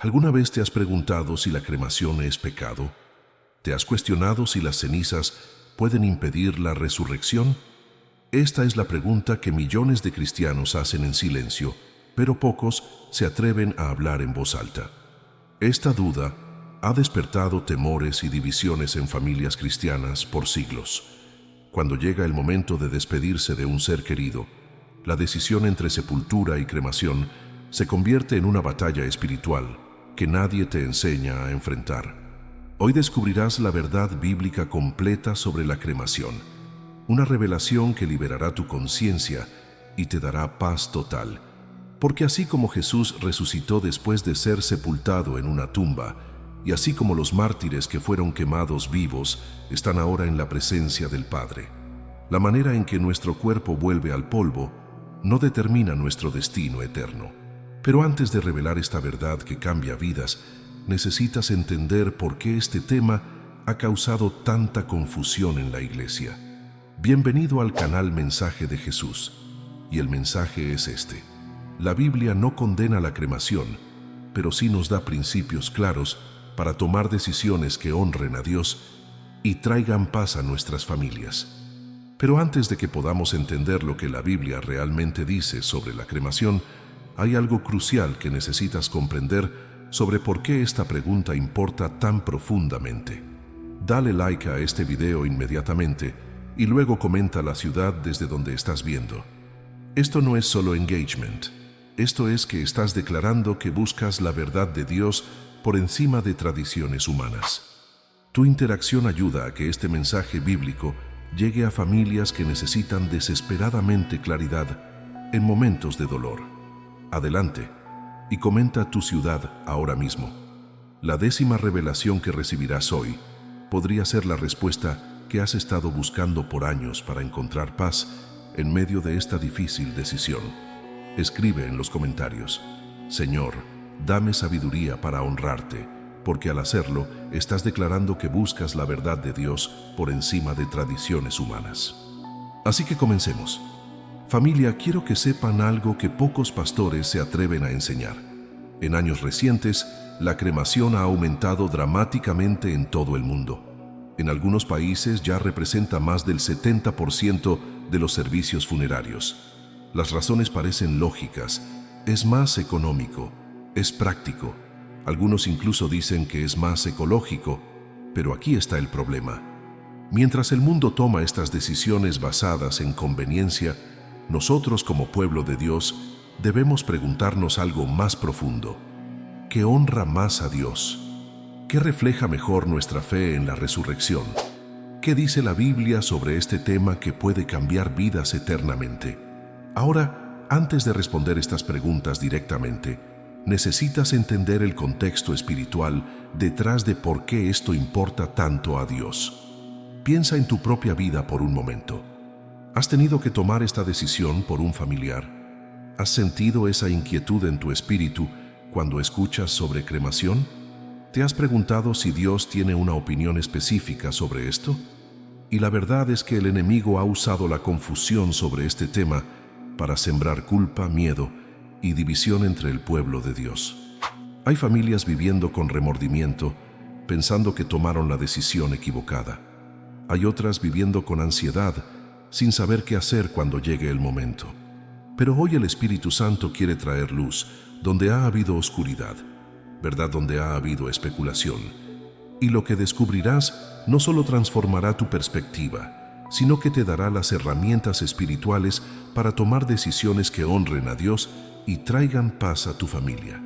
¿Alguna vez te has preguntado si la cremación es pecado? ¿Te has cuestionado si las cenizas pueden impedir la resurrección? Esta es la pregunta que millones de cristianos hacen en silencio, pero pocos se atreven a hablar en voz alta. Esta duda ha despertado temores y divisiones en familias cristianas por siglos. Cuando llega el momento de despedirse de un ser querido, la decisión entre sepultura y cremación se convierte en una batalla espiritual que nadie te enseña a enfrentar. Hoy descubrirás la verdad bíblica completa sobre la cremación, una revelación que liberará tu conciencia y te dará paz total. Porque así como Jesús resucitó después de ser sepultado en una tumba, y así como los mártires que fueron quemados vivos están ahora en la presencia del Padre, la manera en que nuestro cuerpo vuelve al polvo no determina nuestro destino eterno. Pero antes de revelar esta verdad que cambia vidas, necesitas entender por qué este tema ha causado tanta confusión en la iglesia. Bienvenido al canal Mensaje de Jesús, y el mensaje es este. La Biblia no condena la cremación, pero sí nos da principios claros para tomar decisiones que honren a Dios y traigan paz a nuestras familias. Pero antes de que podamos entender lo que la Biblia realmente dice sobre la cremación, hay algo crucial que necesitas comprender sobre por qué esta pregunta importa tan profundamente. Dale like a este video inmediatamente y luego comenta la ciudad desde donde estás viendo. Esto no es solo engagement. Esto es que estás declarando que buscas la verdad de Dios por encima de tradiciones humanas. Tu interacción ayuda a que este mensaje bíblico llegue a familias que necesitan desesperadamente claridad en momentos de dolor. Adelante y comenta tu ciudad ahora mismo. La 10ª revelación que recibirás hoy podría ser la respuesta que has estado buscando por años para encontrar paz en medio de esta difícil decisión. Escribe en los comentarios: Señor, dame sabiduría para honrarte, porque al hacerlo estás declarando que buscas la verdad de Dios por encima de tradiciones humanas. Así que comencemos. Familia, quiero que sepan algo que pocos pastores se atreven a enseñar. En años recientes, la cremación ha aumentado dramáticamente en todo el mundo. En algunos países ya representa más del 70% de los servicios funerarios. Las razones parecen lógicas. Es más económico, es práctico. Algunos incluso dicen que es más ecológico, pero aquí está el problema. Mientras el mundo toma estas decisiones basadas en conveniencia, nosotros como pueblo de Dios debemos preguntarnos algo más profundo. ¿Qué honra más a Dios? ¿Qué refleja mejor nuestra fe en la resurrección? ¿Qué dice la Biblia sobre este tema que puede cambiar vidas eternamente? Ahora, antes de responder estas preguntas directamente, necesitas entender el contexto espiritual detrás de por qué esto importa tanto a Dios. Piensa en tu propia vida por un momento. ¿Has tenido que tomar esta decisión por un familiar? ¿Has sentido esa inquietud en tu espíritu cuando escuchas sobre cremación? ¿Te has preguntado si Dios tiene una opinión específica sobre esto? Y la verdad es que el enemigo ha usado la confusión sobre este tema para sembrar culpa, miedo y división entre el pueblo de Dios. Hay familias viviendo con remordimiento, pensando que tomaron la decisión equivocada. Hay otras viviendo con ansiedad, sin saber qué hacer cuando llegue el momento. Pero hoy el Espíritu Santo quiere traer luz donde ha habido oscuridad, verdad donde ha habido especulación. Y lo que descubrirás no solo transformará tu perspectiva, sino que te dará las herramientas espirituales para tomar decisiones que honren a Dios y traigan paz a tu familia.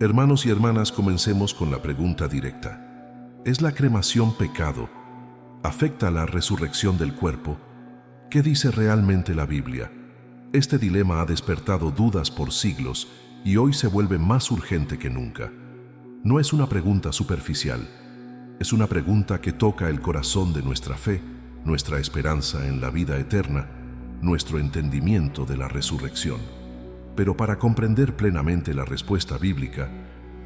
Hermanos y hermanas, comencemos con la pregunta directa. ¿Es la cremación pecado? ¿Afecta la resurrección del cuerpo? ¿Qué dice realmente la Biblia? Este dilema ha despertado dudas por siglos y hoy se vuelve más urgente que nunca. No es una pregunta superficial, es una pregunta que toca el corazón de nuestra fe, nuestra esperanza en la vida eterna, nuestro entendimiento de la resurrección. Pero para comprender plenamente la respuesta bíblica,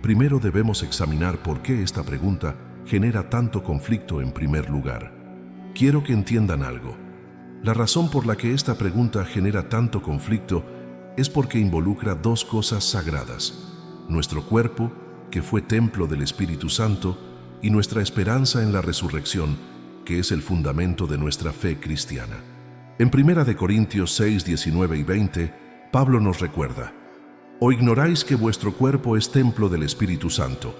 primero debemos examinar por qué esta pregunta genera tanto conflicto en primer lugar. Quiero que entiendan algo. La razón por la que esta pregunta genera tanto conflicto es porque involucra dos cosas sagradas: nuestro cuerpo, que fue templo del Espíritu Santo, y nuestra esperanza en la resurrección, que es el fundamento de nuestra fe cristiana. En 1 Corintios 6, 19 y 20, Pablo nos recuerda: ¿O ignoráis que vuestro cuerpo es templo del Espíritu Santo,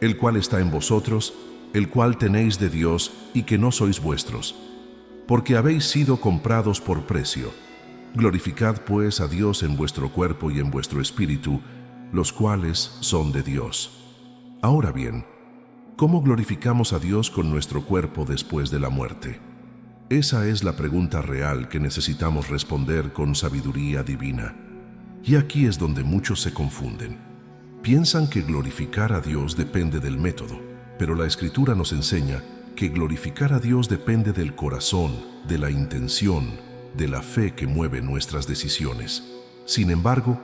el cual está en vosotros, el cual tenéis de Dios, y que no sois vuestros? Porque habéis sido comprados por precio. Glorificad pues a Dios en vuestro cuerpo y en vuestro espíritu, los cuales son de Dios. Ahora bien, ¿cómo glorificamos a Dios con nuestro cuerpo después de la muerte? Esa es la pregunta real que necesitamos responder con sabiduría divina. Y aquí es donde muchos se confunden. Piensan que glorificar a Dios depende del método, pero la Escritura nos enseña que glorificar a Dios depende del corazón, de la intención, de la fe que mueve nuestras decisiones. Sin embargo,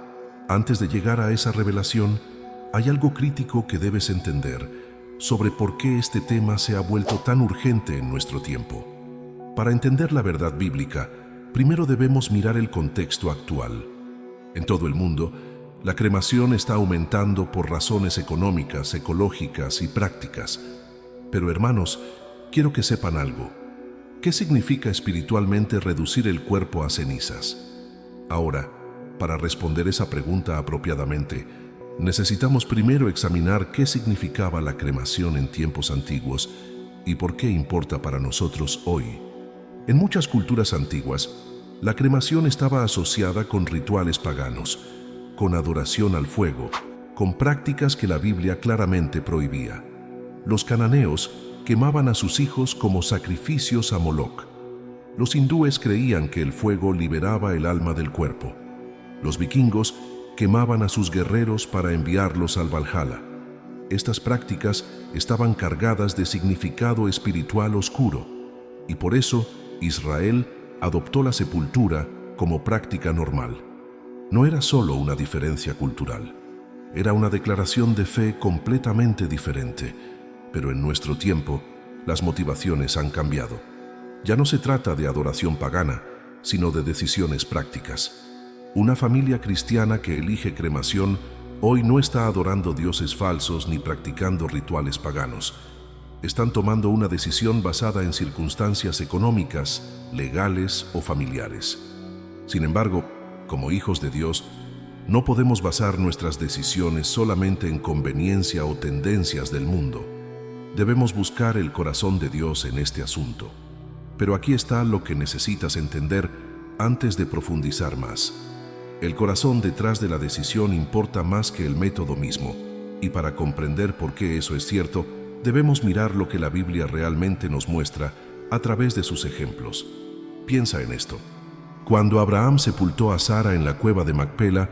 antes de llegar a esa revelación, hay algo crítico que debes entender sobre por qué este tema se ha vuelto tan urgente en nuestro tiempo. Para entender la verdad bíblica, primero debemos mirar el contexto actual. En todo el mundo, la cremación está aumentando por razones económicas, ecológicas y prácticas. Pero hermanos, quiero que sepan algo. ¿Qué significa espiritualmente reducir el cuerpo a cenizas? Ahora, para responder esa pregunta apropiadamente, necesitamos primero examinar qué significaba la cremación en tiempos antiguos y por qué importa para nosotros hoy. En muchas culturas antiguas, la cremación estaba asociada con rituales paganos, con adoración al fuego, con prácticas que la Biblia claramente prohibía. Los cananeos quemaban a sus hijos como sacrificios a Moloc. Los hindúes creían que el fuego liberaba el alma del cuerpo. Los vikingos quemaban a sus guerreros para enviarlos al Valhalla. Estas prácticas estaban cargadas de significado espiritual oscuro, y por eso Israel adoptó la sepultura como práctica normal. No era solo una diferencia cultural, era una declaración de fe completamente diferente. Pero en nuestro tiempo, las motivaciones han cambiado. Ya no se trata de adoración pagana, sino de decisiones prácticas. Una familia cristiana que elige cremación hoy no está adorando dioses falsos ni practicando rituales paganos. Están tomando una decisión basada en circunstancias económicas, legales o familiares. Sin embargo, como hijos de Dios, no podemos basar nuestras decisiones solamente en conveniencia o tendencias del mundo. Debemos buscar el corazón de Dios en este asunto. Pero aquí está lo que necesitas entender antes de profundizar más. El corazón detrás de la decisión importa más que el método mismo, y para comprender por qué eso es cierto, debemos mirar lo que la Biblia realmente nos muestra a través de sus ejemplos. Piensa en esto. Cuando Abraham sepultó a Sara en la cueva de Macpela,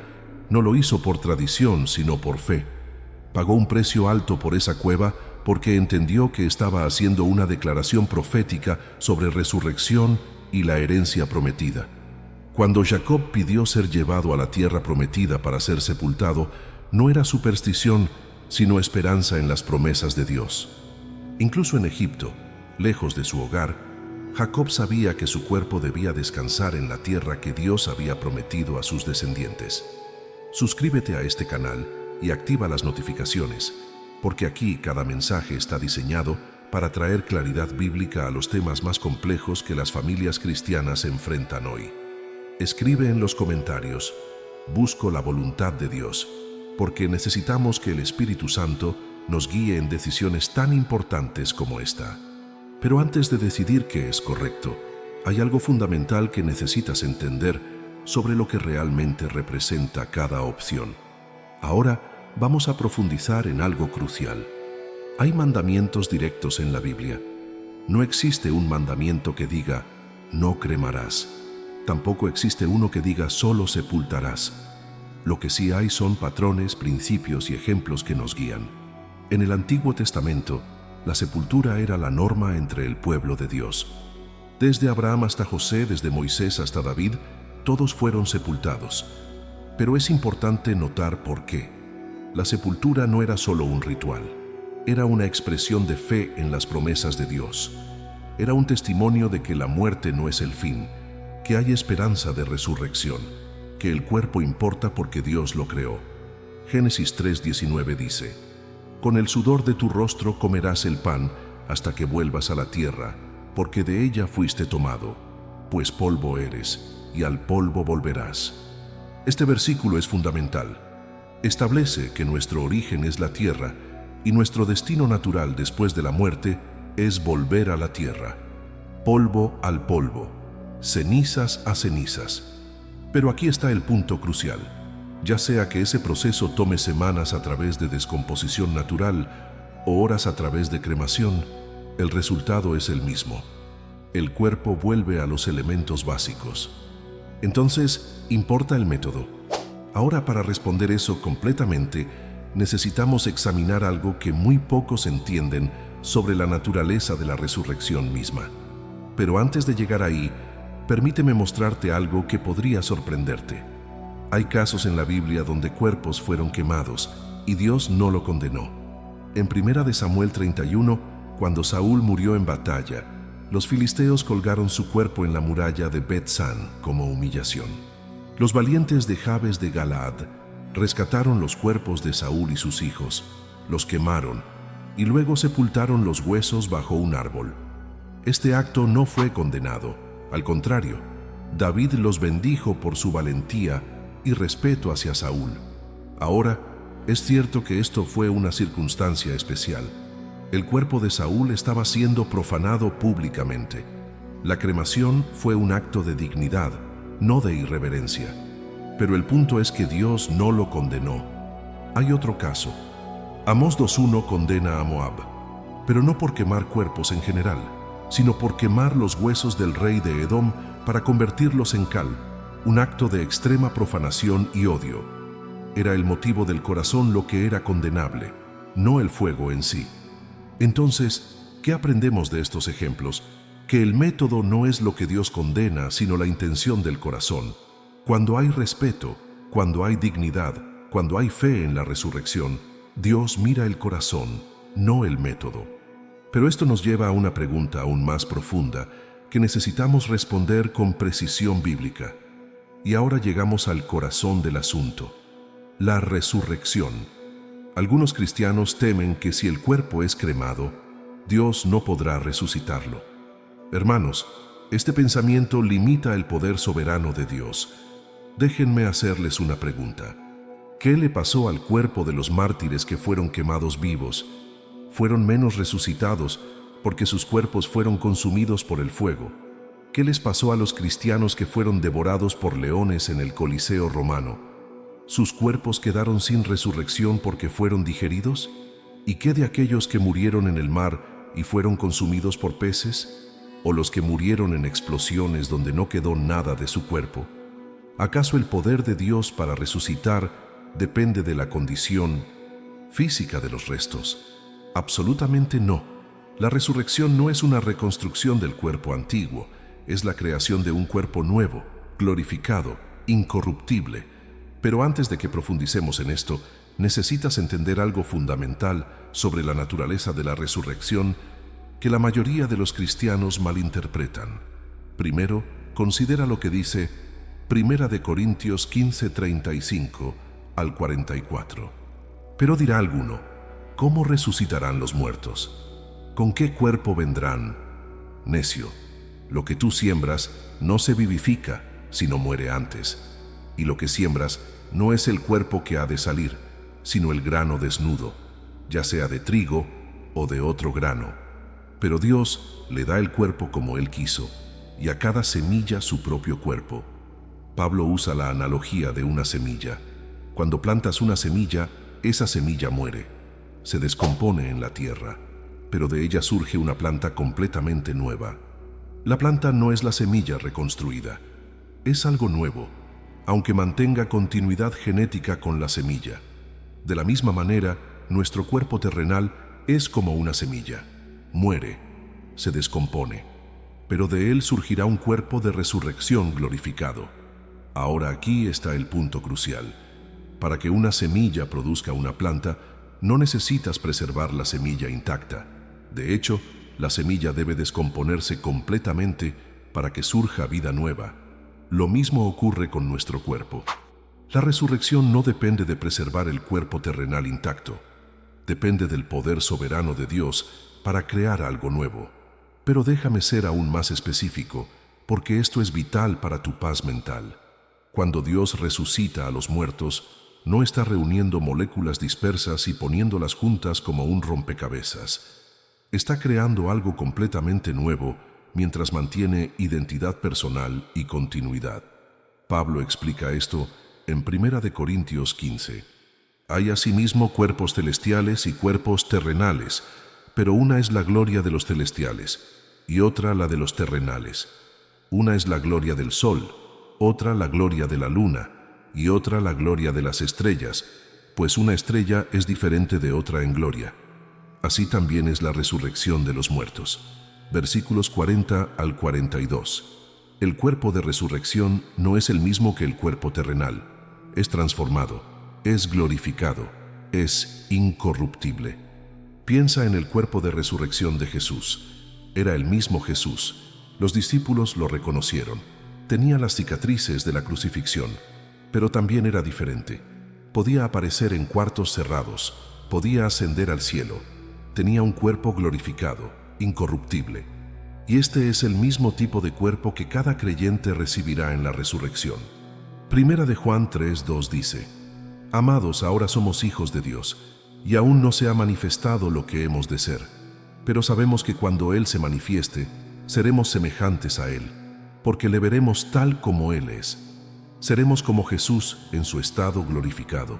no lo hizo por tradición, sino por fe. Pagó un precio alto por esa cueva porque entendió que estaba haciendo una declaración profética sobre resurrección y la herencia prometida. Cuando Jacob pidió ser llevado a la tierra prometida para ser sepultado, no era superstición, sino esperanza en las promesas de Dios. Incluso en Egipto, lejos de su hogar, Jacob sabía que su cuerpo debía descansar en la tierra que Dios había prometido a sus descendientes. Suscríbete a este canal y activa las notificaciones, porque aquí cada mensaje está diseñado para traer claridad bíblica a los temas más complejos que las familias cristianas enfrentan hoy. Escribe en los comentarios: busco la voluntad de Dios, porque necesitamos que el Espíritu Santo nos guíe en decisiones tan importantes como esta. Pero antes de decidir qué es correcto, hay algo fundamental que necesitas entender sobre lo que realmente representa cada opción. Ahora, vamos a profundizar en algo crucial. Hay mandamientos directos en la Biblia. No existe un mandamiento que diga, no cremarás. Tampoco existe uno que diga, solo sepultarás. Lo que sí hay son patrones, principios y ejemplos que nos guían. En el Antiguo Testamento, la sepultura era la norma entre el pueblo de Dios. Desde Abraham hasta José, desde Moisés hasta David, todos fueron sepultados. Pero es importante notar por qué. La sepultura no era solo un ritual, era una expresión de fe en las promesas de Dios. Era un testimonio de que la muerte no es el fin, que hay esperanza de resurrección, que el cuerpo importa porque Dios lo creó. Génesis 3:19 dice: Con el sudor de tu rostro comerás el pan hasta que vuelvas a la tierra, porque de ella fuiste tomado, pues polvo eres, y al polvo volverás. Este versículo es fundamental. Establece que nuestro origen es la tierra y nuestro destino natural después de la muerte es volver a la tierra. Polvo al polvo, cenizas a cenizas. Pero aquí está el punto crucial. Ya sea que ese proceso tome semanas a través de descomposición natural o horas a través de cremación, el resultado es el mismo. El cuerpo vuelve a los elementos básicos. Entonces, ¿importa el método? Ahora, para responder eso completamente, necesitamos examinar algo que muy pocos entienden sobre la naturaleza de la resurrección misma. Pero antes de llegar ahí, permíteme mostrarte algo que podría sorprenderte. Hay casos en la Biblia donde cuerpos fueron quemados y Dios no lo condenó. En 1 Samuel 31, cuando Saúl murió en batalla, los filisteos colgaron su cuerpo en la muralla de Bet-San como humillación. Los valientes de Jabes de Galaad rescataron los cuerpos de Saúl y sus hijos, los quemaron y luego sepultaron los huesos bajo un árbol. Este acto no fue condenado, al contrario, David los bendijo por su valentía y respeto hacia Saúl. Ahora, es cierto que esto fue una circunstancia especial. El cuerpo de Saúl estaba siendo profanado públicamente. La cremación fue un acto de dignidad, no de irreverencia. Pero el punto es que Dios no lo condenó. Hay otro caso. Amós 2:1 condena a Moab, pero no por quemar cuerpos en general, sino por quemar los huesos del rey de Edom para convertirlos en cal, un acto de extrema profanación y odio. Era el motivo del corazón lo que era condenable, no el fuego en sí. Entonces, ¿qué aprendemos de estos ejemplos? Que el método no es lo que Dios condena, sino la intención del corazón. Cuando hay respeto, cuando hay dignidad, cuando hay fe en la resurrección, Dios mira el corazón, no el método. Pero esto nos lleva a una pregunta aún más profunda que necesitamos responder con precisión bíblica. Y ahora llegamos al corazón del asunto: la resurrección. Algunos cristianos temen que si el cuerpo es cremado, Dios no podrá resucitarlo. Hermanos, este pensamiento limita el poder soberano de Dios. Déjenme hacerles una pregunta. ¿Qué le pasó al cuerpo de los mártires que fueron quemados vivos? Fueron menos resucitados porque sus cuerpos fueron consumidos por el fuego. ¿Qué les pasó a los cristianos que fueron devorados por leones en el Coliseo romano? ¿Sus cuerpos quedaron sin resurrección porque fueron digeridos? ¿Y qué de aquellos que murieron en el mar y fueron consumidos por peces? ¿O los que murieron en explosiones donde no quedó nada de su cuerpo? ¿Acaso el poder de Dios para resucitar depende de la condición física de los restos? Absolutamente no. La resurrección no es una reconstrucción del cuerpo antiguo, es la creación de un cuerpo nuevo, glorificado, incorruptible. Pero antes de que profundicemos en esto, necesitas entender algo fundamental sobre la naturaleza de la resurrección que la mayoría de los cristianos malinterpretan. Primero, considera lo que dice 1 Corintios 15:35 al 44. Pero dirá alguno: ¿cómo resucitarán los muertos? ¿Con qué cuerpo vendrán? Necio, lo que tú siembras no se vivifica, sino muere antes. Y lo que siembras no es el cuerpo que ha de salir, sino el grano desnudo, ya sea de trigo o de otro grano. Pero Dios le da el cuerpo como Él quiso, y a cada semilla su propio cuerpo. Pablo usa la analogía de una semilla. Cuando plantas una semilla, esa semilla muere, se descompone en la tierra, pero de ella surge una planta completamente nueva. La planta no es la semilla reconstruida, es algo nuevo, aunque mantenga continuidad genética con la semilla. De la misma manera, nuestro cuerpo terrenal es como una semilla. Muere, se descompone, pero de él surgirá un cuerpo de resurrección glorificado. Ahora aquí está el punto crucial. Para que una semilla produzca una planta, no necesitas preservar la semilla intacta. De hecho, la semilla debe descomponerse completamente para que surja vida nueva. Lo mismo ocurre con nuestro cuerpo. La resurrección no depende de preservar el cuerpo terrenal intacto. depende del poder soberano de Dios para crear algo nuevo. Pero déjame ser aún más específico, porque esto es vital para tu paz mental. Cuando Dios resucita a los muertos, no está reuniendo moléculas dispersas y poniéndolas juntas como un rompecabezas. Está creando algo completamente nuevo mientras mantiene identidad personal y continuidad. Pablo explica esto en 1 Corintios 15. Hay asimismo cuerpos celestiales y cuerpos terrenales, pero una es la gloria de los celestiales y otra la de los terrenales. Una es la gloria del sol, otra la gloria de la luna y otra la gloria de las estrellas, pues una estrella es diferente de otra en gloria. Así también es la resurrección de los muertos. Versículos 40 al 42. El cuerpo de resurrección no es el mismo que el cuerpo terrenal. Es transformado, es glorificado, es incorruptible. Piensa en el cuerpo de resurrección de Jesús. Era el mismo Jesús. Los discípulos lo reconocieron. Tenía las cicatrices de la crucifixión, pero también era diferente. Podía aparecer en cuartos cerrados, podía ascender al cielo. Tenía un cuerpo glorificado, incorruptible. Y este es el mismo tipo de cuerpo que cada creyente recibirá en la resurrección. Primera de Juan 3:2 dice: Amados, ahora somos hijos de Dios, y aún no se ha manifestado lo que hemos de ser. Pero sabemos que cuando Él se manifieste, seremos semejantes a Él, porque le veremos tal como Él es. Seremos como Jesús en su estado glorificado.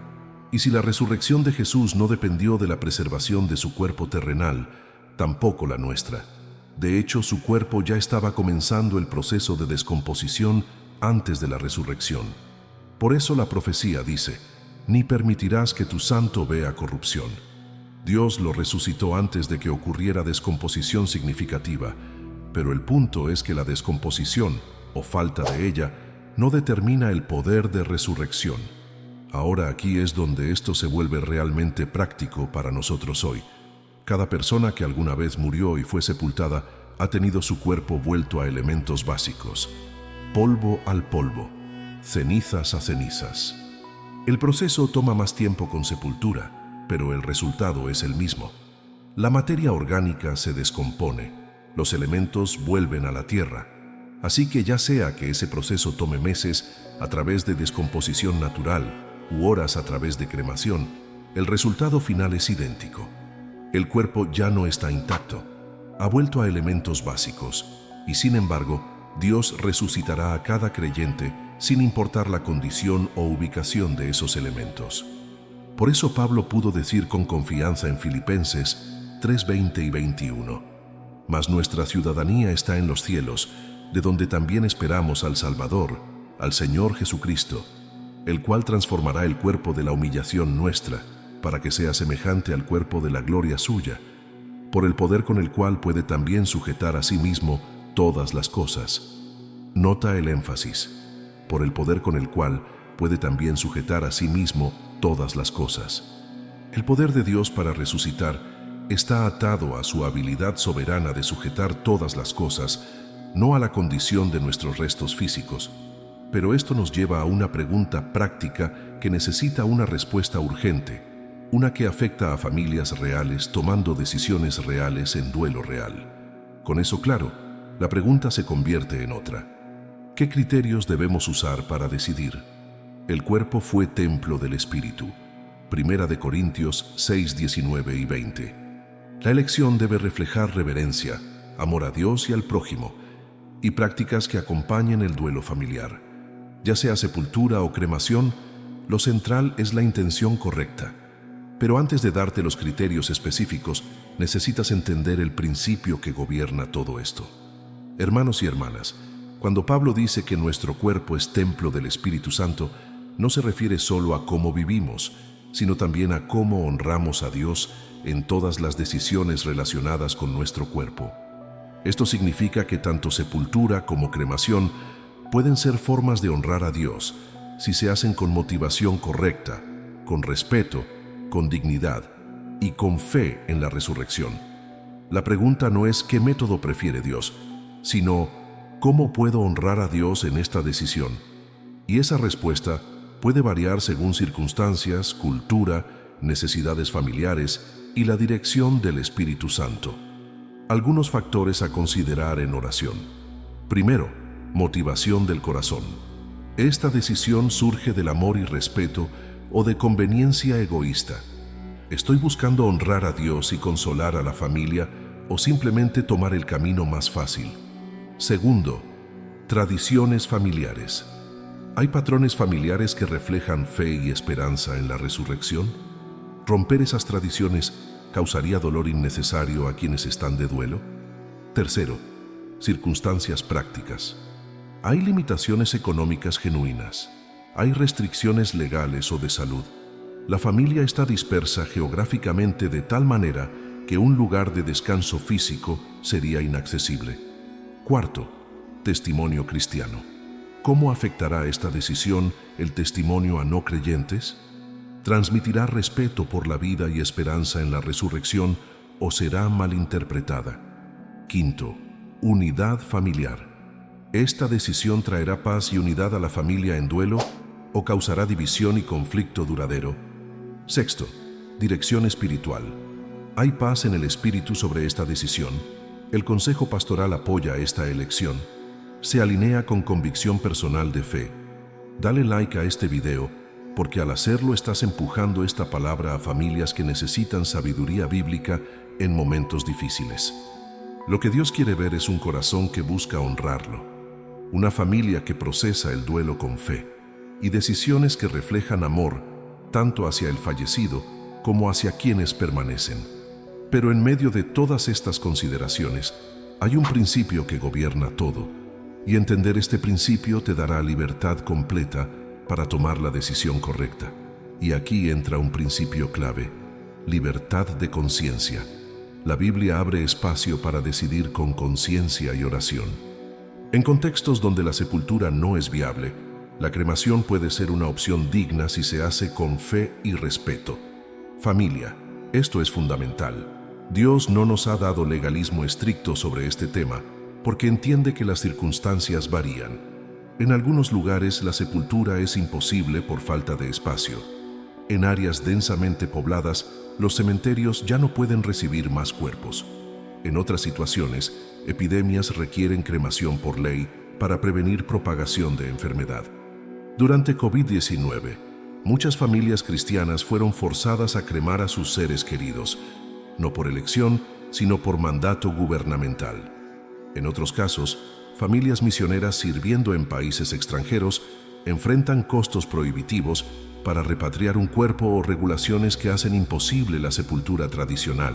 Y si la resurrección de Jesús no dependió de la preservación de su cuerpo terrenal, tampoco la nuestra. De hecho, su cuerpo ya estaba comenzando el proceso de descomposición antes de la resurrección. Por eso la profecía dice: ni permitirás que tu santo vea corrupción. Dios lo resucitó antes de que ocurriera descomposición significativa, pero el punto es que la descomposición, o falta de ella, no determina el poder de resurrección. Ahora aquí es donde esto se vuelve realmente práctico para nosotros hoy. Cada persona que alguna vez murió y fue sepultada ha tenido su cuerpo vuelto a elementos básicos: polvo al polvo, cenizas a cenizas. El proceso toma más tiempo con sepultura, pero el resultado es el mismo. La materia orgánica se descompone, los elementos vuelven a la tierra. Así que ya sea que ese proceso tome meses a través de descomposición natural u horas a través de cremación, el resultado final es idéntico. El cuerpo ya no está intacto, ha vuelto a elementos básicos, y sin embargo, Dios resucitará a cada creyente sin importar la condición o ubicación de esos elementos. Por eso Pablo pudo decir con confianza en Filipenses 3:20 y 21: Mas nuestra ciudadanía está en los cielos, de donde también esperamos al Salvador, al Señor Jesucristo, el cual transformará el cuerpo de la humillación nuestra, para que sea semejante al cuerpo de la gloria suya, por el poder con el cual puede también sujetar a sí mismo todas las cosas. Nota el énfasis: por el poder con el cual puede también sujetar a sí mismo todas las cosas. El poder de Dios para resucitar está atado a su habilidad soberana de sujetar todas las cosas, no a la condición de nuestros restos físicos. Pero esto nos lleva a una pregunta práctica que necesita una respuesta urgente, una que afecta a familias reales tomando decisiones reales en duelo real. Con eso claro, la pregunta se convierte en otra: ¿qué criterios debemos usar para decidir? El cuerpo fue templo del Espíritu. 1 Corintios 6, 19 y 20. La elección debe reflejar reverencia, amor a Dios y al prójimo, y prácticas que acompañen el duelo familiar. Ya sea sepultura o cremación, lo central es la intención correcta. Pero antes de darte los criterios específicos, necesitas entender el principio que gobierna todo esto. Hermanos y hermanas, cuando Pablo dice que nuestro cuerpo es templo del Espíritu Santo, no se refiere solo a cómo vivimos, sino también a cómo honramos a Dios en todas las decisiones relacionadas con nuestro cuerpo. Esto significa que tanto sepultura como cremación pueden ser formas de honrar a Dios si se hacen con motivación correcta, con respeto, con dignidad y con fe en la resurrección. La pregunta no es qué método prefiere Dios, sino ¿cómo puedo honrar a Dios en esta decisión? Y esa respuesta puede variar según circunstancias, cultura necesidades familiares y la dirección del Espíritu Santo. Algunos factores a considerar en oración. Primero, motivación del corazón. Esta decisión surge del amor y respeto o de conveniencia egoísta. ¿Estoy buscando honrar a Dios y consolar a la familia o simplemente tomar el camino más fácil? Segundo, tradiciones familiares. ¿Hay patrones familiares que reflejan fe y esperanza en la resurrección? ¿Romper esas tradiciones causaría dolor innecesario a quienes están de duelo? Tercero, circunstancias prácticas. ¿Hay limitaciones económicas genuinas? ¿Hay restricciones legales o de salud? La familia está dispersa geográficamente de tal manera que un lugar de descanso físico sería inaccesible. Cuarto, testimonio cristiano. ¿Cómo afectará esta decisión el testimonio a no creyentes? ¿Transmitirá respeto por la vida y esperanza en la resurrección o será malinterpretada? Quinto, unidad familiar. ¿Esta decisión traerá paz y unidad a la familia en duelo o causará división y conflicto duradero? Sexto, dirección espiritual. ¿Hay paz en el espíritu sobre esta decisión? ¿El consejo pastoral apoya esta elección? ¿Se alinea con convicción personal de fe? Dale like a este video, porque al hacerlo estás empujando esta palabra a familias que necesitan sabiduría bíblica en momentos difíciles. Lo que Dios quiere ver es un corazón que busca honrarlo, una familia que procesa el duelo con fe y decisiones que reflejan amor tanto hacia el fallecido como hacia quienes permanecen. Pero en medio de todas estas consideraciones, hay un principio que gobierna todo, y entender este principio te dará libertad completa para tomar la decisión correcta. Y aquí entra un principio clave: libertad de conciencia. La Biblia abre espacio para decidir con conciencia y oración. En contextos donde la sepultura no es viable, la cremación puede ser una opción digna si se hace con fe y respeto. Familia, esto es fundamental. Dios no nos ha dado legalismo estricto sobre este tema, porque entiende que las circunstancias varían. En algunos lugares la sepultura es imposible por falta de espacio. En áreas densamente pobladas, los cementerios ya no pueden recibir más cuerpos. En otras situaciones, epidemias requieren cremación por ley para prevenir propagación de enfermedad. Durante COVID-19, muchas familias cristianas fueron forzadas a cremar a sus seres queridos, no por elección, sino por mandato gubernamental. En otros casos, familias misioneras sirviendo en países extranjeros enfrentan costos prohibitivos para repatriar un cuerpo o regulaciones que hacen imposible la sepultura tradicional.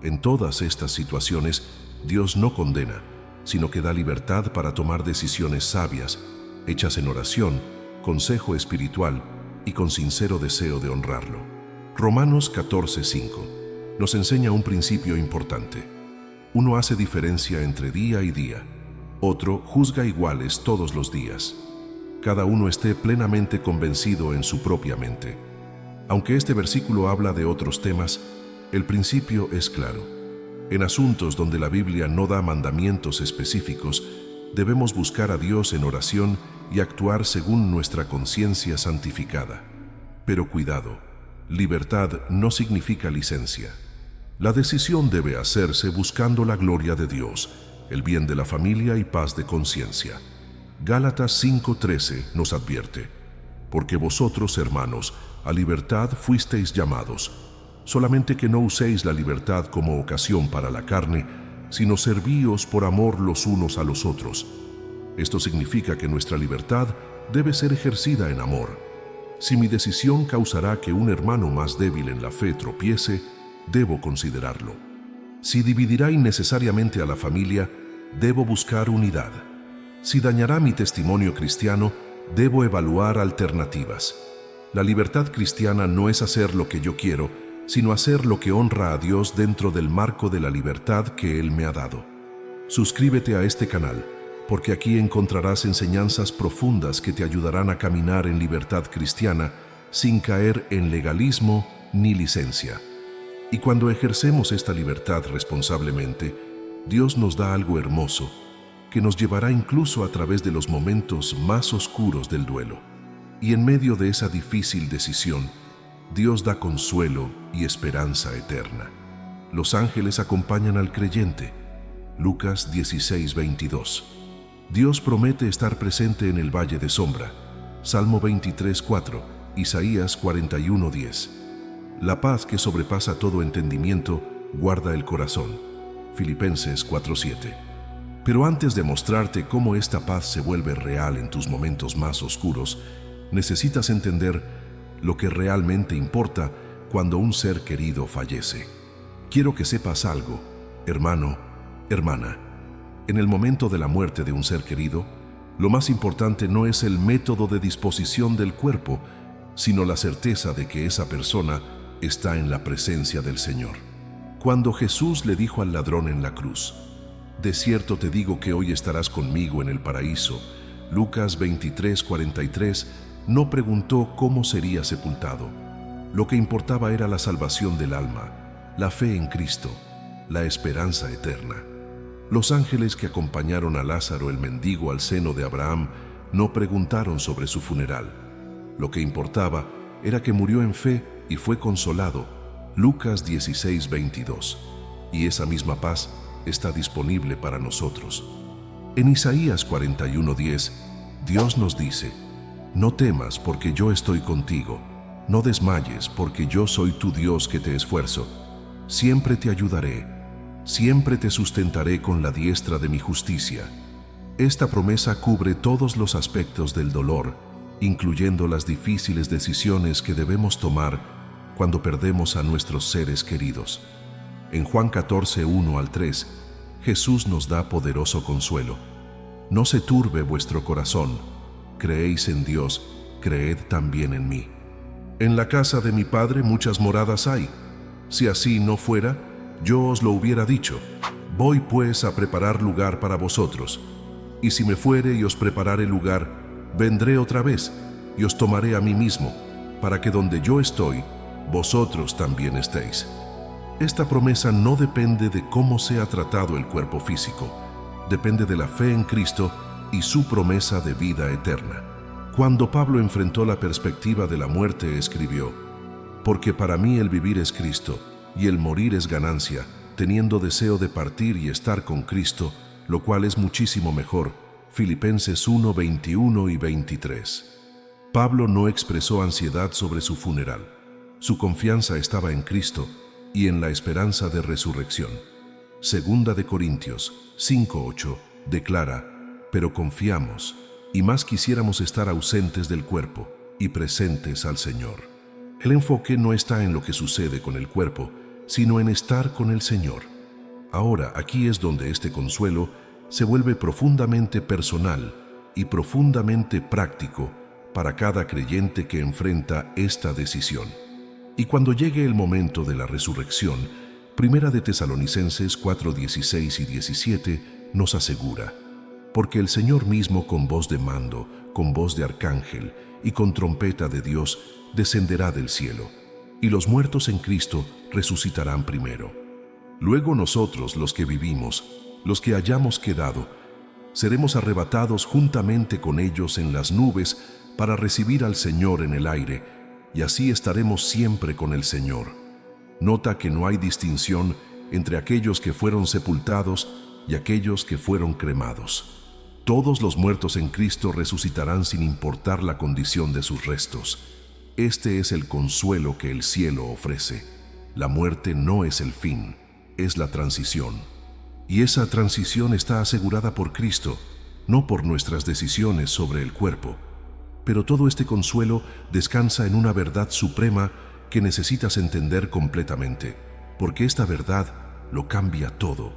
En todas estas situaciones, Dios no condena, sino que da libertad para tomar decisiones sabias, hechas en oración, consejo espiritual y con sincero deseo de honrarlo. Romanos 14:5 nos enseña un principio importante. Uno hace diferencia entre día y día, otro juzga iguales todos los días. Cada uno esté plenamente convencido en su propia mente. Aunque este versículo habla de otros temas, el principio es claro. En asuntos donde la Biblia no da mandamientos específicos, debemos buscar a Dios en oración y actuar según nuestra conciencia santificada. Pero cuidado, libertad no significa licencia. La decisión debe hacerse buscando la gloria de Dios, el bien de la familia y paz de conciencia. Gálatas 5:13 nos advierte: porque vosotros, hermanos, a libertad fuisteis llamados, solamente que no uséis la libertad como ocasión para la carne, sino servíos por amor los unos a los otros. Esto significa que nuestra libertad debe ser ejercida en amor. Si mi decisión causará que un hermano más débil en la fe tropiece, debo considerarlo. Si dividirá innecesariamente a la familia, debo buscar unidad. Si dañará mi testimonio cristiano, debo evaluar alternativas. La libertad cristiana no es hacer lo que yo quiero, sino hacer lo que honra a Dios dentro del marco de la libertad que Él me ha dado. Suscríbete a este canal, porque aquí encontrarás enseñanzas profundas que te ayudarán a caminar en libertad cristiana sin caer en legalismo ni licencia. Y cuando ejercemos esta libertad responsablemente, Dios nos da algo hermoso, que nos llevará incluso a través de los momentos más oscuros del duelo. Y en medio de esa difícil decisión, Dios da consuelo y esperanza eterna. Los ángeles acompañan al creyente. Lucas 16:22. Dios promete estar presente en el valle de sombra. Salmo 23:4, Isaías 41:10. La paz que sobrepasa todo entendimiento guarda el corazón. Filipenses 4:7. Pero antes de mostrarte cómo esta paz se vuelve real en tus momentos más oscuros, necesitas entender lo que realmente importa cuando un ser querido fallece. Quiero que sepas algo, hermano, hermana. En el momento de la muerte de un ser querido, lo más importante no es el método de disposición del cuerpo, sino la certeza de que esa persona está en la presencia del Señor. Cuando Jesús le dijo al ladrón en la cruz, «De cierto te digo que hoy estarás conmigo en el paraíso», Lucas 23:43, no preguntó cómo sería sepultado. Lo que importaba era la salvación del alma, la fe en Cristo, la esperanza eterna. Los ángeles que acompañaron a Lázaro el mendigo al seno de Abraham no preguntaron sobre su funeral. Lo que importaba era que murió en fe y fue consolado. Lucas 16:22. Y esa misma paz está disponible para nosotros. En Isaías 41:10, Dios nos dice: «No temas, porque yo estoy contigo. No desmayes, porque yo soy tu Dios que te esfuerzo. Siempre te ayudaré. Siempre te sustentaré con la diestra de mi justicia». Esta promesa cubre todos los aspectos del dolor, incluyendo las difíciles decisiones que debemos tomar cuando perdemos a nuestros seres queridos. En Juan 14:1-3, Jesús nos da poderoso consuelo. «No se turbe vuestro corazón. Creéis en Dios, creed también en mí. En la casa de mi Padre muchas moradas hay. Si así no fuera, yo os lo hubiera dicho. Voy pues a preparar lugar para vosotros. Y si me fuere y os preparare lugar, vendré otra vez y os tomaré a mí mismo, para que donde yo estoy, vosotros también estéis». Esta promesa no depende de cómo sea tratado el cuerpo físico, depende de la fe en Cristo y su promesa de vida eterna. Cuando Pablo enfrentó la perspectiva de la muerte, escribió: «Porque para mí el vivir es Cristo, y el morir es ganancia, teniendo deseo de partir y estar con Cristo, lo cual es muchísimo mejor». Filipenses 1:21 y 23. Pablo no expresó ansiedad sobre su funeral. Su confianza estaba en Cristo y en la esperanza de resurrección. Segunda de Corintios 5:8 declara: «Pero confiamos, y más quisiéramos estar ausentes del cuerpo y presentes al Señor». El enfoque no está en lo que sucede con el cuerpo, sino en estar con el Señor. Ahora, aquí es donde este consuelo se vuelve profundamente personal y profundamente práctico para cada creyente que enfrenta esta decisión. Y cuando llegue el momento de la resurrección, Primera de Tesalonicenses 4:16 y 17 nos asegura: «Porque el Señor mismo con voz de mando, con voz de arcángel y con trompeta de Dios descenderá del cielo, y los muertos en Cristo resucitarán primero. Luego nosotros, los que vivimos, los que hayamos quedado, seremos arrebatados juntamente con ellos en las nubes para recibir al Señor en el aire, y así estaremos siempre con el Señor». Nota que no hay distinción entre aquellos que fueron sepultados y aquellos que fueron cremados. Todos los muertos en Cristo resucitarán sin importar la condición de sus restos. Este es el consuelo que el cielo ofrece. La muerte no es el fin, es la transición. Y esa transición está asegurada por Cristo, no por nuestras decisiones sobre el cuerpo. Pero todo este consuelo descansa en una verdad suprema que necesitas entender completamente, porque esta verdad lo cambia todo.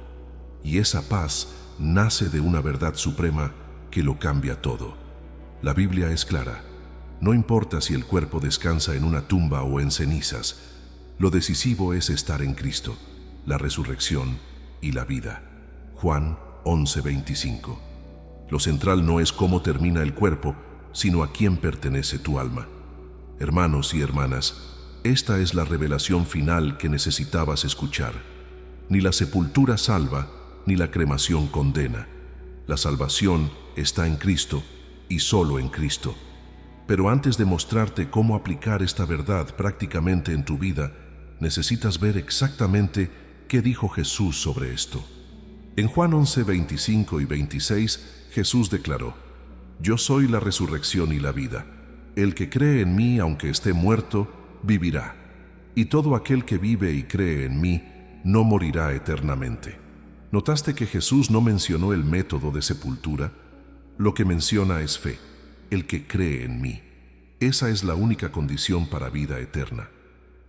Y esa paz nace de una verdad suprema que lo cambia todo. La Biblia es clara. No importa si el cuerpo descansa en una tumba o en cenizas, lo decisivo es estar en Cristo, la resurrección y la vida. Juan 11:25. Lo central no es cómo termina el cuerpo, sino a quién pertenece tu alma. Hermanos y hermanas, esta es la revelación final que necesitabas escuchar. Ni la sepultura salva, ni la cremación condena. La salvación está en Cristo y solo en Cristo. Pero antes de mostrarte cómo aplicar esta verdad prácticamente en tu vida, necesitas ver exactamente qué dijo Jesús sobre esto. En Juan 11, 25 y 26, Jesús declaró: Yo soy la resurrección y la vida. El que cree en mí, aunque esté muerto, vivirá. Y todo aquel que vive y cree en mí, no morirá eternamente. ¿Notaste que Jesús no mencionó el método de sepultura? Lo que menciona es fe, el que cree en mí. Esa es la única condición para vida eterna.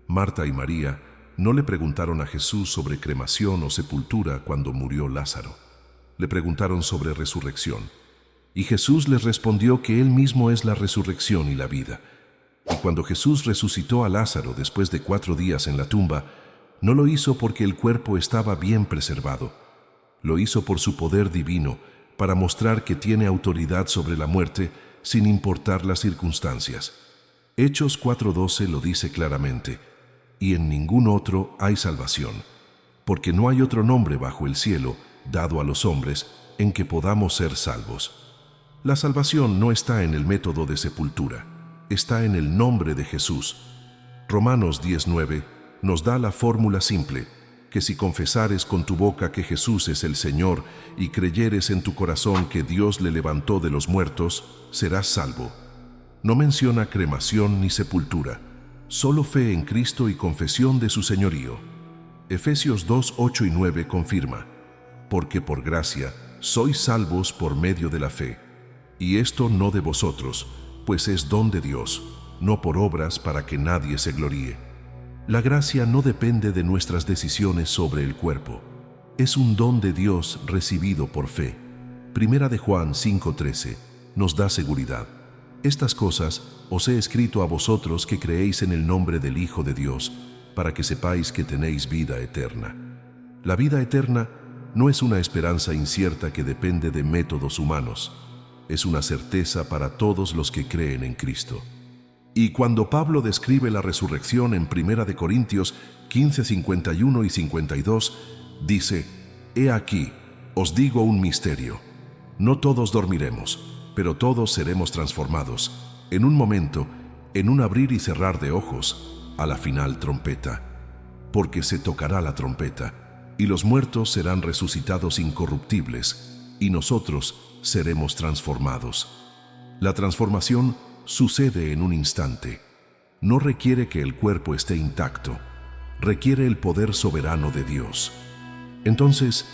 Marta y María no le preguntaron a Jesús sobre cremación o sepultura cuando murió Lázaro. Le preguntaron sobre resurrección. Y Jesús les respondió que Él mismo es la resurrección y la vida. Y cuando Jesús resucitó a Lázaro después de 4 días en la tumba, no lo hizo porque el cuerpo estaba bien preservado. Lo hizo por su poder divino, para mostrar que tiene autoridad sobre la muerte sin importar las circunstancias. Hechos 4:12 lo dice claramente: y en ningún otro hay salvación, porque no hay otro nombre bajo el cielo dado a los hombres en que podamos ser salvos. La salvación no está en el método de sepultura, está en el nombre de Jesús. Romanos 10:9 nos da la fórmula simple, que si confesares con tu boca que Jesús es el Señor y creyeres en tu corazón que Dios le levantó de los muertos, serás salvo. No menciona cremación ni sepultura, solo fe en Cristo y confesión de su señorío. Efesios 2:8 y 9 confirma: porque por gracia sois salvos por medio de la fe. Y esto no de vosotros, pues es don de Dios, no por obras para que nadie se gloríe. La gracia no depende de nuestras decisiones sobre el cuerpo. Es un don de Dios recibido por fe. Primera de Juan 5:13 nos da seguridad. Estas cosas os he escrito a vosotros que creéis en el nombre del Hijo de Dios, para que sepáis que tenéis vida eterna. La vida eterna no es una esperanza incierta que depende de métodos humanos. Es una certeza para todos los que creen en Cristo. Y cuando Pablo describe la resurrección en 1 de Corintios 15, 51 y 52, dice: He aquí, os digo un misterio. No todos dormiremos, pero todos seremos transformados, en un momento, en un abrir y cerrar de ojos, a la final trompeta. Porque se tocará la trompeta, y los muertos serán resucitados incorruptibles, y nosotros seremos transformados. La transformación sucede en un instante. No requiere que el cuerpo esté intacto, requiere el poder soberano de Dios. Entonces,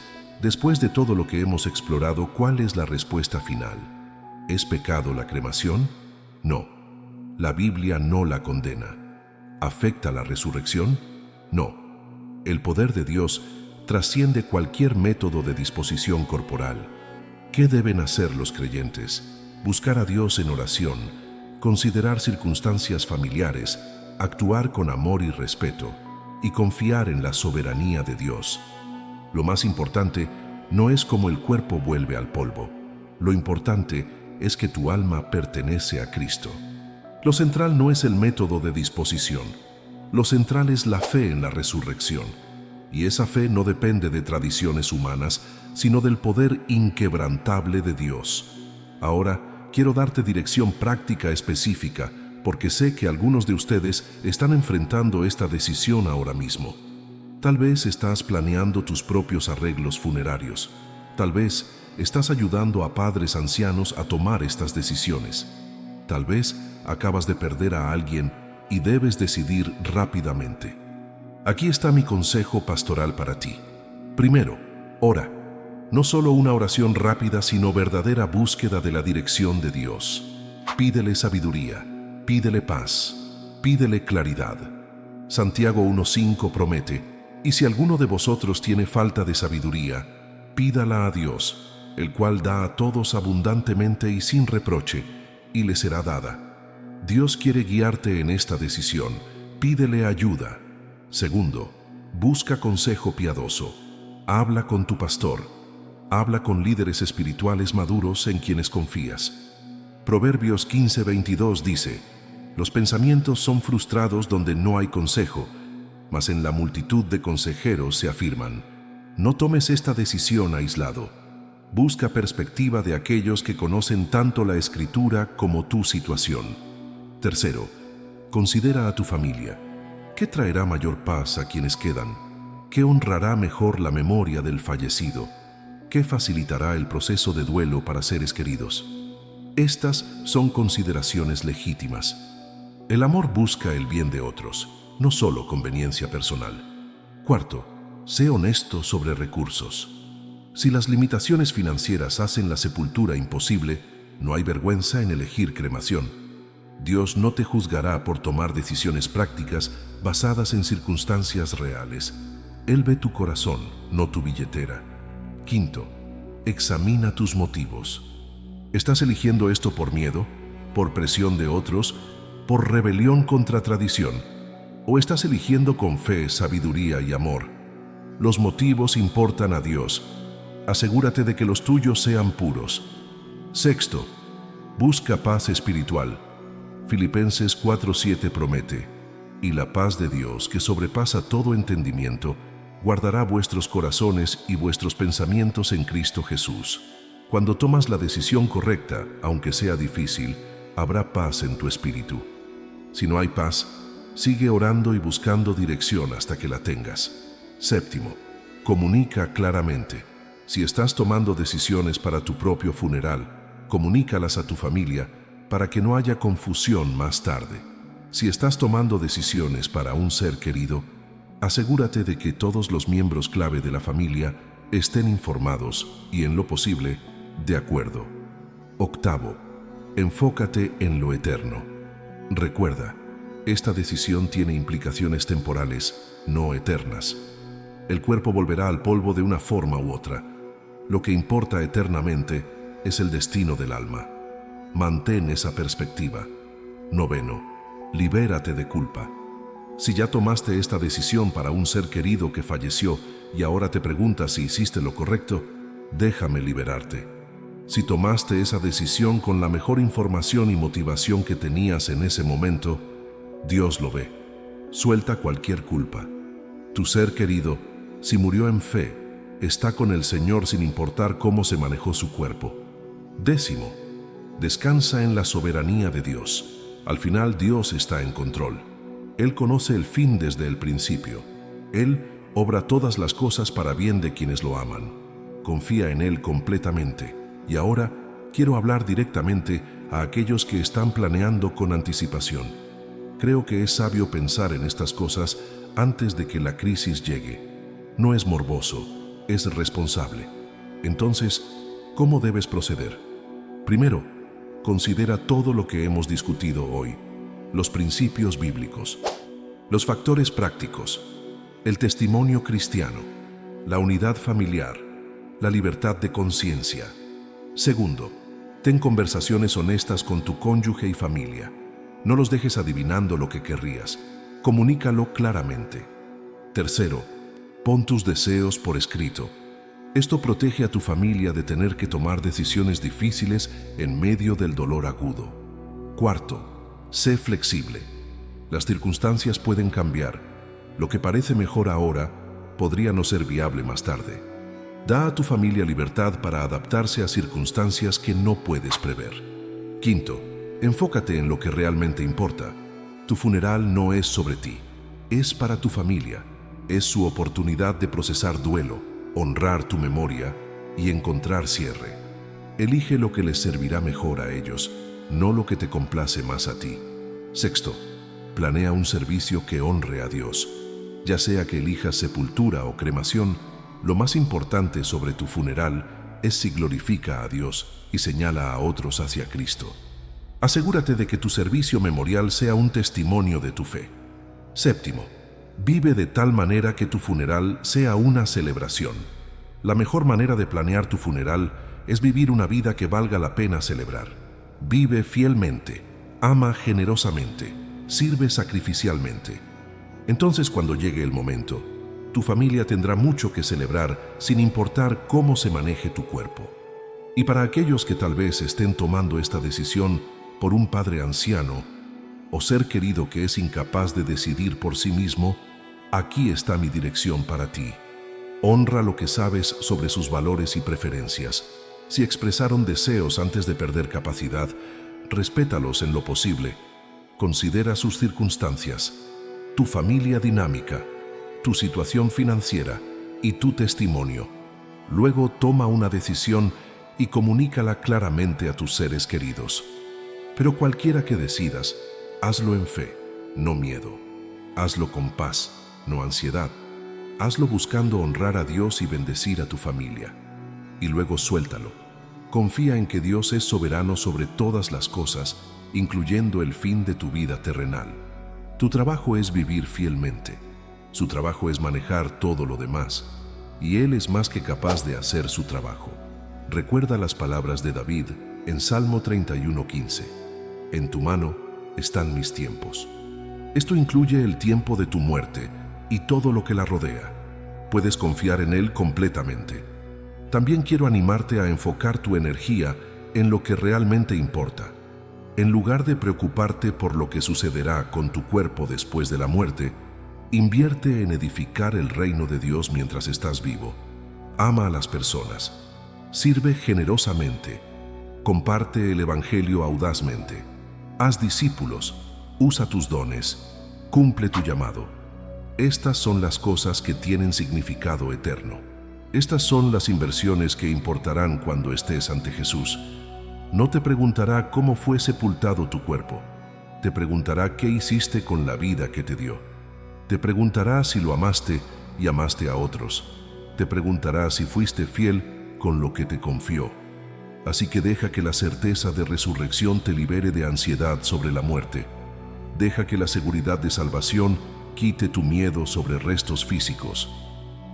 después de todo lo que hemos explorado, ¿cuál es la respuesta final? ¿Es pecado la cremación? No. La Biblia no la condena. ¿Afecta la resurrección? No. El poder de Dios trasciende cualquier método de disposición corporal. ¿Qué deben hacer los creyentes? Buscar a Dios en oración, considerar circunstancias familiares, actuar con amor y respeto, y confiar en la soberanía de Dios. Lo más importante no es cómo el cuerpo vuelve al polvo. Lo importante es que tu alma pertenece a Cristo. Lo central no es el método de disposición. Lo central es la fe en la resurrección. Y esa fe no depende de tradiciones humanas, sino del poder inquebrantable de Dios. Ahora, quiero darte dirección práctica específica, porque sé que algunos de ustedes están enfrentando esta decisión ahora mismo. Tal vez estás planeando tus propios arreglos funerarios. Tal vez estás ayudando a padres ancianos a tomar estas decisiones. Tal vez acabas de perder a alguien y debes decidir rápidamente. Aquí está mi consejo pastoral para ti. Primero, ora. No solo una oración rápida, sino verdadera búsqueda de la dirección de Dios. Pídele sabiduría, pídele paz, pídele claridad. Santiago 1:5 promete: y si alguno de vosotros tiene falta de sabiduría, pídala a Dios, el cual da a todos abundantemente y sin reproche, y le será dada. Dios quiere guiarte en esta decisión. Pídele ayuda. Segundo, busca consejo piadoso. Habla con tu pastor. Habla con líderes espirituales maduros en quienes confías. Proverbios 15:22 dice: los pensamientos son frustrados donde no hay consejo, mas en la multitud de consejeros se afirman. No tomes esta decisión aislado. Busca perspectiva de aquellos que conocen tanto la Escritura como tu situación. Tercero, considera a tu familia. ¿Qué traerá mayor paz a quienes quedan? ¿Qué honrará mejor la memoria del fallecido? ¿Qué facilitará el proceso de duelo para seres queridos? Estas son consideraciones legítimas. El amor busca el bien de otros, no solo conveniencia personal. Cuarto, sé honesto sobre recursos. Si las limitaciones financieras hacen la sepultura imposible, no hay vergüenza en elegir cremación. Dios no te juzgará por tomar decisiones prácticas basadas en circunstancias reales. Él ve tu corazón, no tu billetera. Quinto, examina tus motivos. ¿Estás eligiendo esto por miedo, por presión de otros, por rebelión contra tradición? ¿O estás eligiendo con fe, sabiduría y amor? Los motivos importan a Dios. Asegúrate de que los tuyos sean puros. Sexto, busca paz espiritual. Filipenses 4:7 promete: y la paz de Dios, que sobrepasa todo entendimiento, guardará vuestros corazones y vuestros pensamientos en Cristo Jesús. Cuando tomas la decisión correcta, aunque sea difícil, habrá paz en tu espíritu. Si no hay paz, sigue orando y buscando dirección hasta que la tengas. Séptimo, comunica claramente. Si estás tomando decisiones para tu propio funeral, comunícalas a tu familia para que no haya confusión más tarde. Si estás tomando decisiones para un ser querido, asegúrate de que todos los miembros clave de la familia estén informados y, en lo posible, de acuerdo. Octavo, enfócate en lo eterno. Recuerda, esta decisión tiene implicaciones temporales, no eternas. El cuerpo volverá al polvo de una forma u otra. Lo que importa eternamente es el destino del alma. Mantén esa perspectiva. Noveno, libérate de culpa. Si ya tomaste esta decisión para un ser querido que falleció y ahora te preguntas si hiciste lo correcto, déjame liberarte. Si tomaste esa decisión con la mejor información y motivación que tenías en ese momento, Dios lo ve. Suelta cualquier culpa. Tu ser querido, si murió en fe, está con el Señor sin importar cómo se manejó su cuerpo. Décimo, descansa en la soberanía de Dios. Al final, Dios está en control. Él conoce el fin desde el principio. Él obra todas las cosas para bien de quienes lo aman. Confía en Él completamente. Y ahora quiero hablar directamente a aquellos que están planeando con anticipación. Creo que es sabio pensar en estas cosas antes de que la crisis llegue. No es morboso, es responsable. Entonces, ¿cómo debes proceder? Primero, considera todo lo que hemos discutido hoy: los principios bíblicos, los factores prácticos, el testimonio cristiano, la unidad familiar, la libertad de conciencia. Segundo, ten conversaciones honestas con tu cónyuge y familia. No los dejes adivinando lo que querrías. Comunícalo claramente. Tercero, pon tus deseos por escrito. Esto protege a tu familia de tener que tomar decisiones difíciles en medio del dolor agudo. Cuarto, sé flexible. Las circunstancias pueden cambiar. Lo que parece mejor ahora podría no ser viable más tarde. Da a tu familia libertad para adaptarse a circunstancias que no puedes prever. Quinto, enfócate en lo que realmente importa. Tu funeral no es sobre ti, es para tu familia. Es su oportunidad de procesar duelo, honrar tu memoria y encontrar cierre. Elige lo que les servirá mejor a ellos, no lo que te complace más a ti. Sexto, planea un servicio que honre a Dios. Ya sea que elijas sepultura o cremación, lo más importante sobre tu funeral es si glorifica a Dios y señala a otros hacia Cristo. Asegúrate de que tu servicio memorial sea un testimonio de tu fe. Séptimo, vive de tal manera que tu funeral sea una celebración. La mejor manera de planear tu funeral es vivir una vida que valga la pena celebrar. Vive fielmente, ama generosamente, sirve sacrificialmente. Entonces, cuando llegue el momento, tu familia tendrá mucho que celebrar sin importar cómo se maneje tu cuerpo. Y para aquellos que tal vez estén tomando esta decisión por un padre anciano o ser querido que es incapaz de decidir por sí mismo, aquí está mi dirección para ti. Honra lo que sabes sobre sus valores y preferencias. Si expresaron deseos antes de perder capacidad, respétalos en lo posible. Considera sus circunstancias, tu familia dinámica, tu situación financiera y tu testimonio. Luego toma una decisión y comunícala claramente a tus seres queridos. Pero cualquiera que decidas, hazlo en fe, no miedo. Hazlo con paz, no ansiedad. Hazlo buscando honrar a Dios y bendecir a tu familia. Y luego suéltalo. Confía en que Dios es soberano sobre todas las cosas, incluyendo el fin de tu vida terrenal. Tu trabajo es vivir fielmente. Su trabajo es manejar todo lo demás. Y Él es más que capaz de hacer su trabajo. Recuerda las palabras de David en Salmo 31:15. En tu mano están mis tiempos. Esto incluye el tiempo de tu muerte y todo lo que la rodea. Puedes confiar en Él completamente. También quiero animarte a enfocar tu energía en lo que realmente importa. En lugar de preocuparte por lo que sucederá con tu cuerpo después de la muerte, invierte en edificar el reino de Dios mientras estás vivo. Ama a las personas. Sirve generosamente. Comparte el Evangelio audazmente. Haz discípulos. Usa tus dones. Cumple tu llamado. Estas son las cosas que tienen significado eterno. Estas son las inversiones que importarán cuando estés ante Jesús. No te preguntará cómo fue sepultado tu cuerpo. Te preguntará qué hiciste con la vida que te dio. Te preguntará si lo amaste y amaste a otros. Te preguntará si fuiste fiel con lo que te confió. Así que deja que la certeza de resurrección te libere de ansiedad sobre la muerte. Deja que la seguridad de salvación quite tu miedo sobre restos físicos.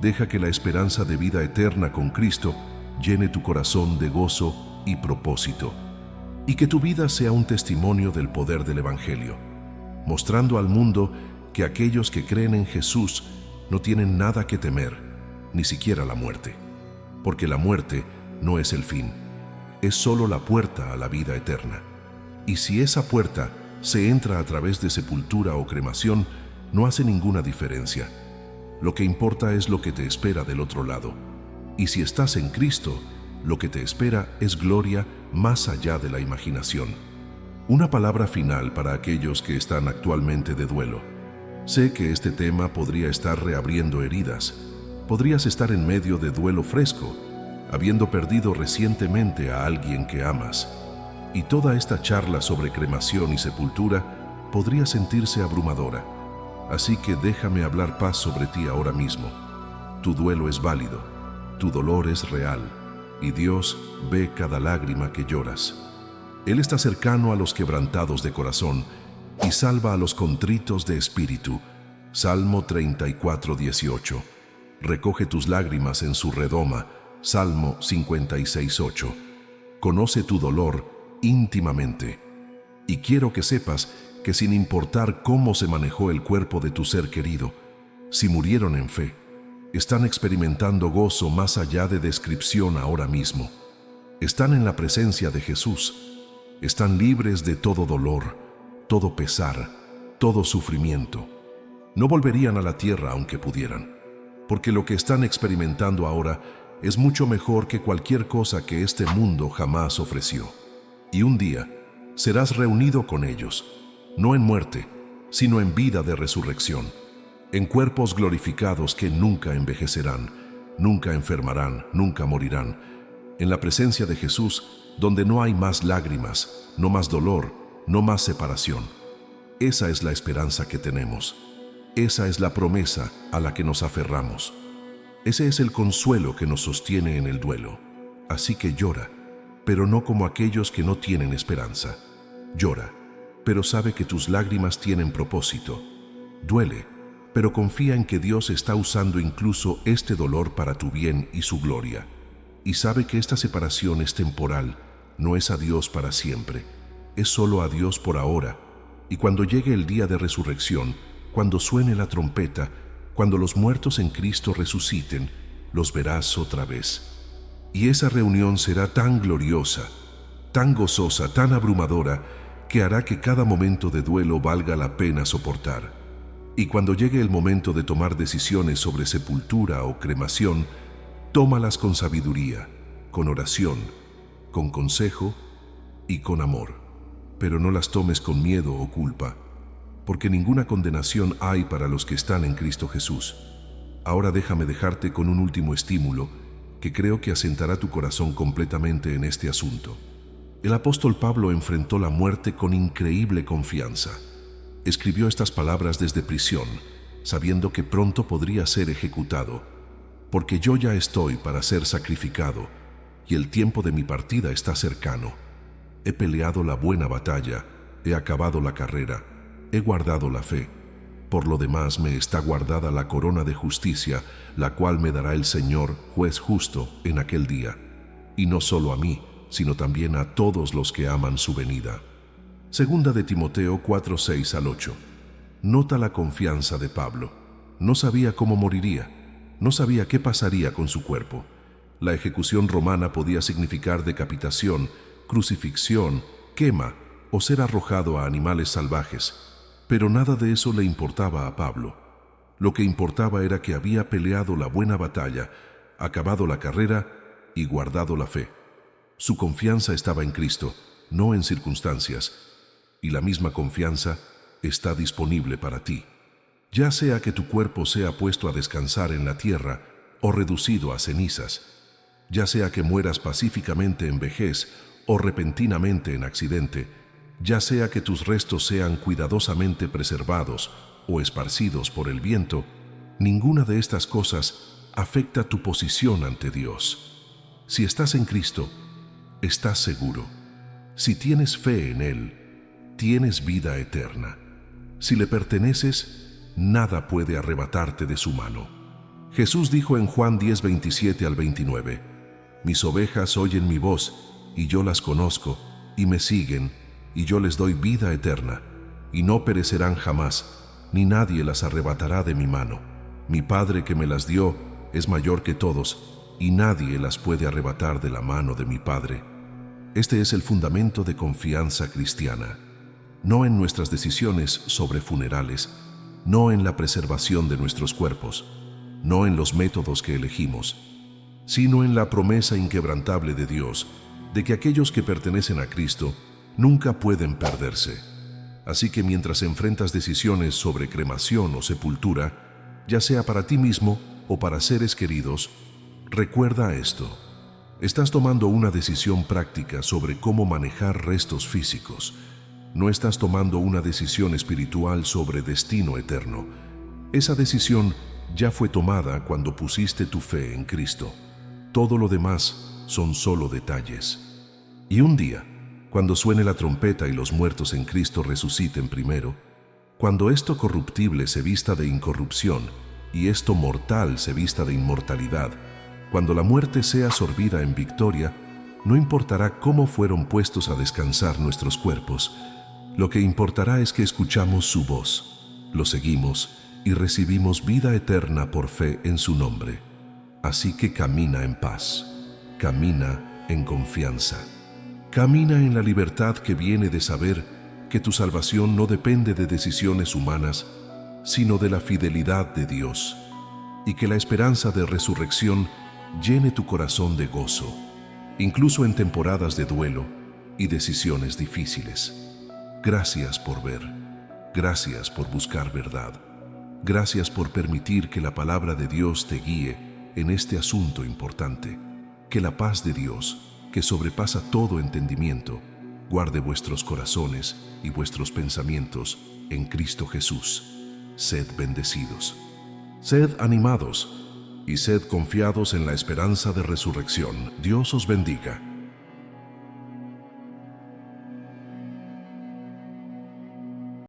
Deja que la esperanza de vida eterna con Cristo llene tu corazón de gozo y propósito. Y que tu vida sea un testimonio del poder del Evangelio, mostrando al mundo que aquellos que creen en Jesús no tienen nada que temer, ni siquiera la muerte. Porque la muerte no es el fin, es solo la puerta a la vida eterna. Y si esa puerta se entra a través de sepultura o cremación, no hace ninguna diferencia. Lo que importa es lo que te espera del otro lado. Y si estás en Cristo, lo que te espera es gloria más allá de la imaginación. Una palabra final para aquellos que están actualmente de duelo. Sé que este tema podría estar reabriendo heridas. Podrías estar en medio de duelo fresco, habiendo perdido recientemente a alguien que amas. Y toda esta charla sobre cremación y sepultura podría sentirse abrumadora. Así que déjame hablar paz sobre ti ahora mismo. Tu duelo es válido, tu dolor es real, y Dios ve cada lágrima que lloras. Él está cercano a los quebrantados de corazón y salva a los contritos de espíritu. Salmo 34:18. Recoge tus lágrimas en su redoma. Salmo 56:8. Conoce tu dolor íntimamente. Y quiero que sepas que sin importar cómo se manejó el cuerpo de tu ser querido, si murieron en fe, están experimentando gozo más allá de descripción ahora mismo. Están en la presencia de Jesús. Están libres de todo dolor, todo pesar, todo sufrimiento. No volverían a la tierra aunque pudieran, porque lo que están experimentando ahora es mucho mejor que cualquier cosa que este mundo jamás ofreció. Y un día serás reunido con ellos, no en muerte, sino en vida de resurrección, en cuerpos glorificados que nunca envejecerán, nunca enfermarán, nunca morirán, en la presencia de Jesús, donde no hay más lágrimas, no más dolor, no más separación. Esa es la esperanza que tenemos. Esa es la promesa a la que nos aferramos. Ese es el consuelo que nos sostiene en el duelo. Así que llora, pero no como aquellos que no tienen esperanza. Llora, pero sabe que tus lágrimas tienen propósito. Duele, pero confía en que Dios está usando incluso este dolor para tu bien y su gloria. Y sabe que esta separación es temporal, no es a Dios para siempre, es solo a Dios por ahora. Y cuando llegue el día de resurrección, cuando suene la trompeta, cuando los muertos en Cristo resuciten, los verás otra vez. Y esa reunión será tan gloriosa, tan gozosa, tan abrumadora, que hará que cada momento de duelo valga la pena soportar. Y cuando llegue el momento de tomar decisiones sobre sepultura o cremación, tómalas con sabiduría, con oración, con consejo y con amor. pero no las tomes con miedo o culpa, porque ninguna condenación hay para los que están en Cristo Jesús. Ahora déjame dejarte con un último estímulo que creo que asentará tu corazón completamente en este asunto. El apóstol Pablo enfrentó la muerte con increíble confianza. Escribió estas palabras desde prisión, sabiendo que pronto podría ser ejecutado, porque yo ya estoy para ser sacrificado, y el tiempo de mi partida está cercano. He peleado la buena batalla, he acabado la carrera, he guardado la fe. Por lo demás me está guardada la corona de justicia, la cual me dará el Señor, juez justo, en aquel día, y no solo a mí, sino también a todos los que aman su venida. Segunda de Timoteo 4:6-8. Nota la confianza de Pablo. No sabía cómo moriría, no sabía qué pasaría con su cuerpo. La ejecución romana podía significar decapitación, crucifixión, quema o ser arrojado a animales salvajes, pero nada de eso le importaba a Pablo. Lo que importaba era que había peleado la buena batalla, acabado la carrera y guardado la fe. Su confianza estaba en Cristo, no en circunstancias, y la misma confianza está disponible para ti. Ya sea que tu cuerpo sea puesto a descansar en la tierra o reducido a cenizas, ya sea que mueras pacíficamente en vejez o repentinamente en accidente, ya sea que tus restos sean cuidadosamente preservados o esparcidos por el viento, ninguna de estas cosas afecta tu posición ante Dios. Si estás en Cristo, estás seguro. Si tienes fe en Él, tienes vida eterna. Si le perteneces, nada puede arrebatarte de su mano. Jesús dijo en Juan 10:27-29, «Mis ovejas oyen mi voz, y yo las conozco, y me siguen, y yo les doy vida eterna, y no perecerán jamás, ni nadie las arrebatará de mi mano. Mi Padre que me las dio es mayor que todos, y nadie las puede arrebatar de la mano de mi Padre». Este es el fundamento de confianza cristiana, no en nuestras decisiones sobre funerales, no en la preservación de nuestros cuerpos, no en los métodos que elegimos, sino en la promesa inquebrantable de Dios de que aquellos que pertenecen a Cristo nunca pueden perderse. Así que mientras enfrentas decisiones sobre cremación o sepultura, ya sea para ti mismo o para seres queridos, recuerda esto: estás tomando una decisión práctica sobre cómo manejar restos físicos. No estás tomando una decisión espiritual sobre destino eterno. Esa decisión ya fue tomada cuando pusiste tu fe en Cristo. Todo lo demás son solo detalles. Y un día, cuando suene la trompeta y los muertos en Cristo resuciten primero, cuando esto corruptible se vista de incorrupción y esto mortal se vista de inmortalidad, cuando la muerte sea sorbida en victoria, no importará cómo fueron puestos a descansar nuestros cuerpos. Lo que importará es que escuchamos su voz, lo seguimos y recibimos vida eterna por fe en su nombre. Así que camina en paz, camina en confianza, camina en la libertad que viene de saber que tu salvación no depende de decisiones humanas, sino de la fidelidad de Dios, y que la esperanza de resurrección llene tu corazón de gozo, incluso en temporadas de duelo y decisiones difíciles. Gracias por ver, gracias por buscar verdad, gracias por permitir que la palabra de Dios te guíe en este asunto importante. Que la paz de Dios, que sobrepasa todo entendimiento, guarde vuestros corazones y vuestros pensamientos en Cristo Jesús. Sed bendecidos, sed animados y sed confiados en la esperanza de resurrección. Dios os bendiga.